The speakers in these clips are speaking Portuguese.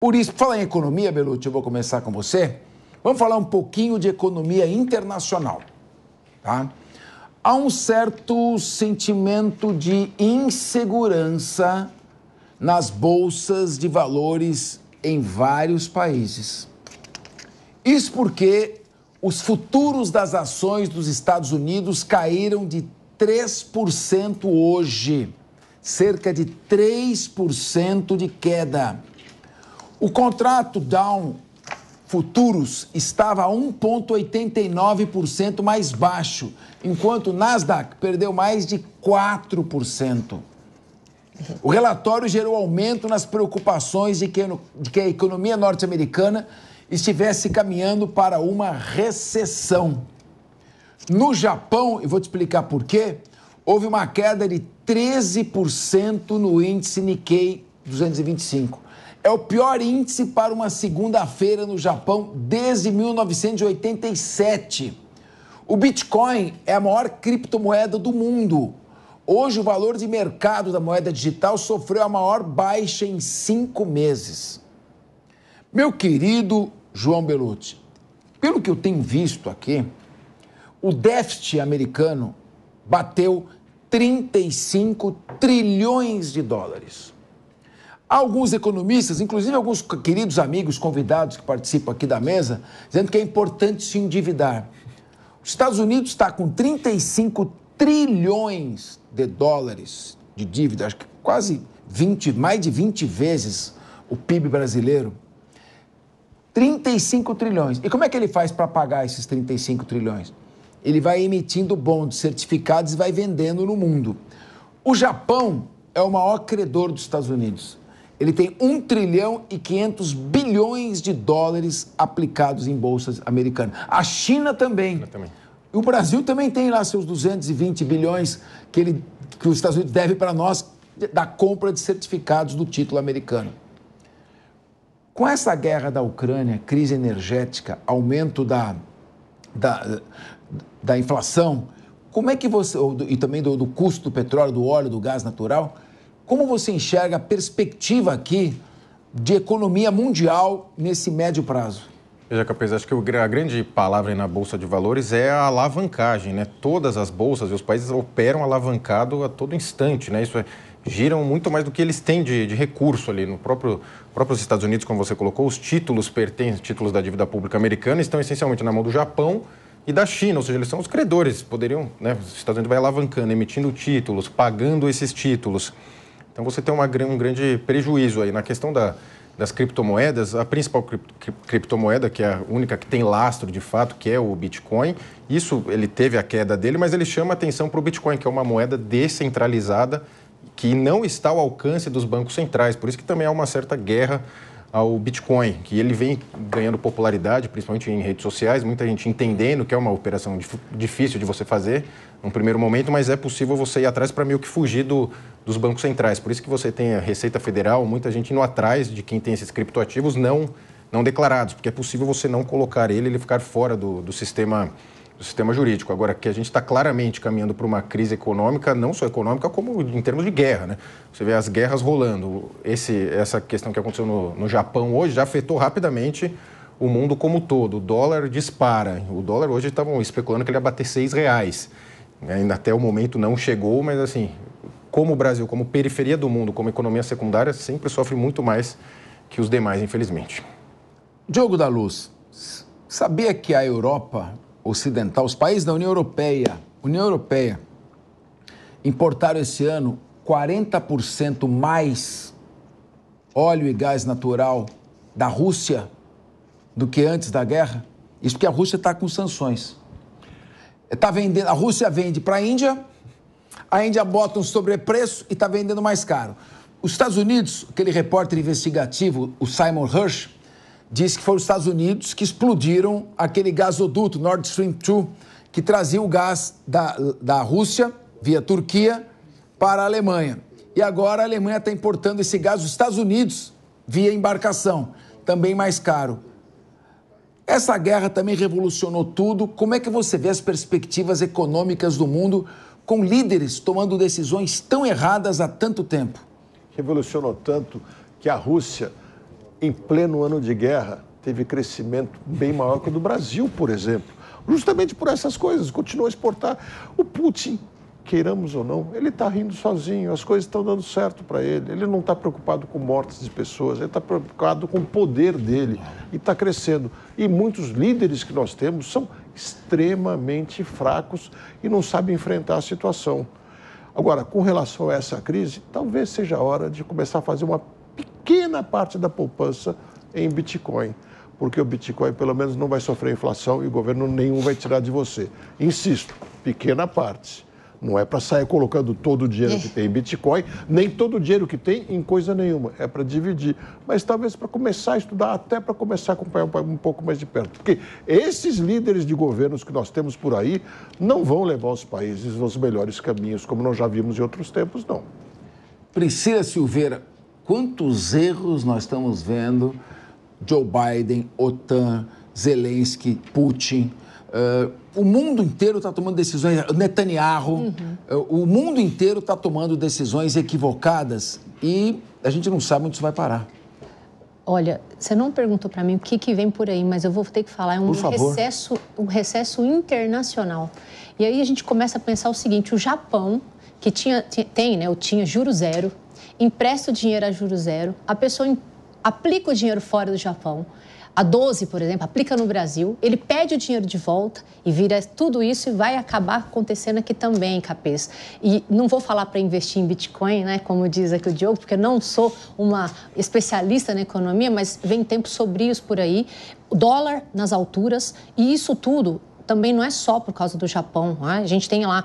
Por isso, falar em economia, Belucci, eu vou começar com você. Vamos falar um pouquinho de economia internacional, tá? Há um certo sentimento de insegurança nas bolsas de valores em vários países. Isso porque os futuros das ações dos Estados Unidos caíram de 3% hoje, cerca de 3% de queda. O contrato Dow Futuros estava a 1,89% mais baixo, enquanto o Nasdaq perdeu mais de 4%. O relatório gerou aumento nas preocupações de que a economia norte-americana estivesse caminhando para uma recessão. No Japão, e vou te explicar por quê, houve uma queda de 13% no índice Nikkei 225. É o pior índice para uma segunda-feira no Japão desde 1987. O Bitcoin é a maior criptomoeda do mundo. Hoje, o valor de mercado da moeda digital sofreu a maior baixa em 5 meses. Meu querido João Belucci, pelo que eu tenho visto aqui, o déficit americano bateu 35 trilhões de dólares. Alguns economistas, inclusive alguns queridos amigos convidados que participam aqui da mesa, dizendo que é importante se endividar. Os Estados Unidos está com 35 trilhões de dólares de dívida, acho que quase mais de 20 vezes o PIB brasileiro. 35 trilhões. E como é que ele faz para pagar esses 35 trilhões? Ele vai emitindo bons, certificados e vai vendendo no mundo. O Japão é o maior credor dos Estados Unidos. Ele tem 1 trilhão e 500 bilhões de dólares aplicados em bolsas americanas. A China também. O Brasil também tem lá seus 220 bilhões que os Estados Unidos devem para nós da compra de certificados do título americano. Com essa guerra da Ucrânia, crise energética, aumento da inflação, como é que você, e também do custo do petróleo, do óleo, do gás natural, como você enxerga a perspectiva aqui de economia mundial nesse médio prazo? Veja, Capês, acho que a grande palavra aí na Bolsa de Valores é a alavancagem, né? Todas as bolsas e os países operam alavancado a todo instante, né? Giram muito mais do que eles têm de recurso ali. No próprios Estados Unidos, como você colocou, os títulos da dívida pública americana estão essencialmente na mão do Japão e da China, ou seja, eles são os credores, poderiam, né? Os Estados Unidos vai alavancando, emitindo títulos, pagando esses títulos. Então você tem um grande prejuízo aí. Na questão das criptomoedas, a principal criptomoeda, que é a única que tem lastro de fato, que é o Bitcoin, isso ele teve a queda dele, mas ele chama atenção para o Bitcoin, que é uma moeda descentralizada que não está ao alcance dos bancos centrais. Por isso que também há uma certa guerra ao Bitcoin, que ele vem ganhando popularidade, principalmente em redes sociais, muita gente entendendo que é uma operação difícil de você fazer num primeiro momento, mas é possível você ir atrás para meio que fugir dos bancos centrais. Por isso que você tem a Receita Federal, muita gente indo atrás de quem tem esses criptoativos não declarados, porque é possível você não colocar ele ficar fora do sistema jurídico. Agora, que a gente está claramente caminhando para uma crise econômica, não só econômica, como em termos de guerra, né? Você vê as guerras rolando. Essa questão que aconteceu no Japão hoje já afetou rapidamente o mundo como um todo. O dólar dispara. O dólar hoje estavam especulando que ele ia bater R$6. Ainda até o momento não chegou, mas assim, como o Brasil, como periferia do mundo, como economia secundária, sempre sofre muito mais que os demais, infelizmente. Diogo da Luz, sabia que a Europa Ocidental, os países da União Europeia, importaram esse ano 40% mais óleo e gás natural da Rússia do que antes da guerra? Isso porque a Rússia está com sanções. A Rússia vende para a Índia bota um sobrepreço e está vendendo mais caro. Os Estados Unidos, aquele repórter investigativo, o Simon Hirsch, disse que foram os Estados Unidos que explodiram aquele gasoduto Nord Stream 2, que trazia o gás da Rússia, via Turquia, para a Alemanha. E agora a Alemanha está importando esse gás dos Estados Unidos via embarcação, também mais caro. Essa guerra também revolucionou tudo. Como é que você vê as perspectivas econômicas do mundo com líderes tomando decisões tão erradas há tanto tempo? Revolucionou tanto que a Rússia em pleno ano de guerra, teve crescimento bem maior que o do Brasil, por exemplo. Justamente por essas coisas, continua a exportar. O Putin, queiramos ou não, ele está rindo sozinho, as coisas estão dando certo para ele. Ele não está preocupado com mortes de pessoas, ele está preocupado com o poder dele e está crescendo. E muitos líderes que nós temos são extremamente fracos e não sabem enfrentar a situação. Agora, com relação a essa crise, talvez seja a hora de começar a fazer uma pequena parte da poupança em Bitcoin, porque o Bitcoin pelo menos não vai sofrer inflação e o governo nenhum vai tirar de você. Insisto, pequena parte. Não é para sair colocando todo o dinheiro que tem em Bitcoin, nem todo o dinheiro que tem em coisa nenhuma. É para dividir. Mas talvez para começar a estudar, até para começar a acompanhar um pouco mais de perto. Porque esses líderes de governos que nós temos por aí não vão levar os países nos melhores caminhos, como nós já vimos em outros tempos, não. Priscila Silveira, quantos erros nós estamos vendo? Joe Biden, OTAN, Zelensky, Putin... o mundo inteiro está tomando decisões, Netanyahu, o mundo inteiro está tomando decisões equivocadas e a gente não sabe onde isso vai parar. Olha, você não perguntou para mim o que vem por aí, mas eu vou ter que falar, é um recesso internacional. E aí a gente começa a pensar o seguinte, o Japão, que tinha juro zero, empresta o dinheiro a juro zero, a pessoa aplica o dinheiro fora do Japão, a 12, por exemplo, aplica no Brasil, ele pede o dinheiro de volta e vira tudo isso e vai acabar acontecendo aqui também, Capês. E não vou falar para investir em Bitcoin, né, como diz aqui o Diogo, porque eu não sou uma especialista na economia, mas vem tempos sombrios por aí, o dólar nas alturas e isso tudo... também não é só por causa do Japão. Né? A gente tem lá,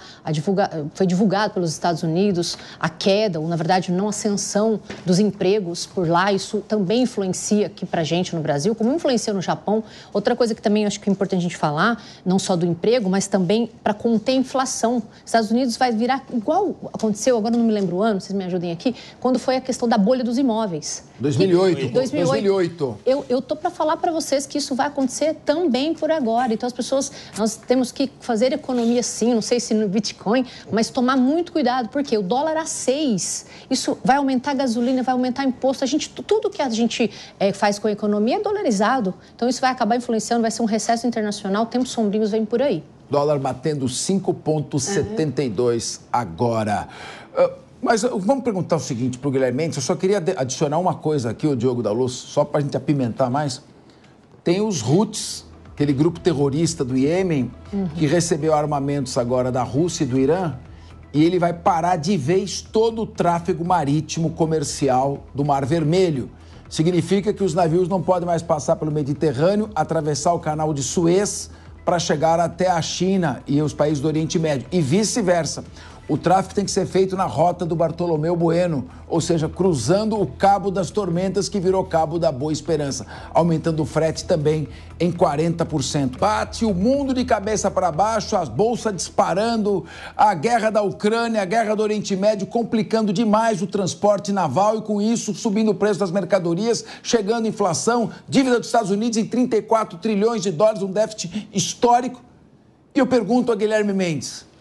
foi divulgado pelos Estados Unidos a queda, ou na verdade não ascensão dos empregos por lá. Isso também influencia aqui para a gente no Brasil, como influencia no Japão. Outra coisa que também acho que é importante a gente falar, não só do emprego, mas também para conter a inflação. Os Estados Unidos vai virar igual aconteceu, agora não me lembro o ano, vocês me ajudem aqui, quando foi a questão da bolha dos imóveis. 2008. Eu tô para falar para vocês que isso vai acontecer também por agora. Então as pessoas... Nós temos que fazer economia sim, não sei se no Bitcoin, mas tomar muito cuidado, porque o dólar a 6, isso vai aumentar a gasolina, vai aumentar imposto, tudo que a gente faz com a economia é dolarizado, então isso vai acabar influenciando, vai ser um recesso internacional, tempos sombrios vêm por aí. Dólar batendo 5,72 agora. Mas vamos perguntar o seguinte para o Guilherme Mendes, eu só queria adicionar uma coisa aqui, o Diogo da Luz, só para a gente apimentar mais. Tem os Houthis, aquele grupo terrorista do Iêmen, que recebeu armamentos agora da Rússia e do Irã, e ele vai parar de vez todo o tráfego marítimo comercial do Mar Vermelho. Significa que os navios não podem mais passar pelo Mediterrâneo, atravessar o canal de Suez para chegar até a China e os países do Oriente Médio, e vice-versa. O tráfego tem que ser feito na rota do Bartolomeu Bueno, ou seja, cruzando o Cabo das Tormentas, que virou Cabo da Boa Esperança, aumentando o frete também em 40%. Bate o mundo de cabeça para baixo, as bolsas disparando, a guerra da Ucrânia, a guerra do Oriente Médio, complicando demais o transporte naval e, com isso, subindo o preço das mercadorias, chegando a inflação, dívida dos Estados Unidos em 34 trilhões de dólares, um déficit histórico. E eu pergunto a Guilherme Mendes,